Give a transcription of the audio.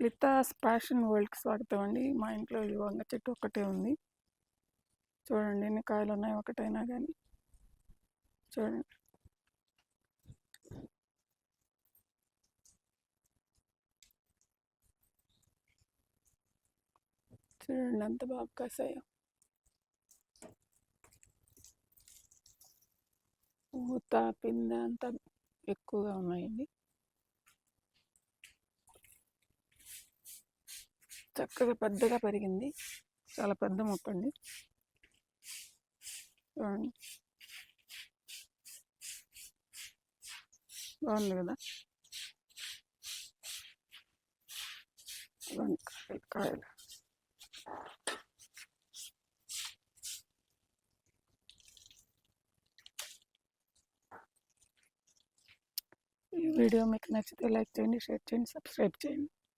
లితాస్ passion వరల్డ్కి స్వాగతం అండి. మా ఇంట్లో ఈ వంగ చెట్టు ఒక్కటే ఉంది. చూడండి ఎన్ని కాయలు ఉన్నాయి ఒకటైనా కానీ. చూడండి చూడండి ఎంత బాగా కాసాయో. పూత పిందె అంతా ఎక్కువగా ఉన్నాయండి. చక్కగా పెద్దగా పెరిగింది. చాలా పెద్ద మొక్క అండి. చూడండి బాగుంది కదా. కాయలు ఈ వీడియో మీకు నచ్చితే లైక్ చేయండి, షేర్ చేయండి, సబ్స్క్రైబ్ చేయండి.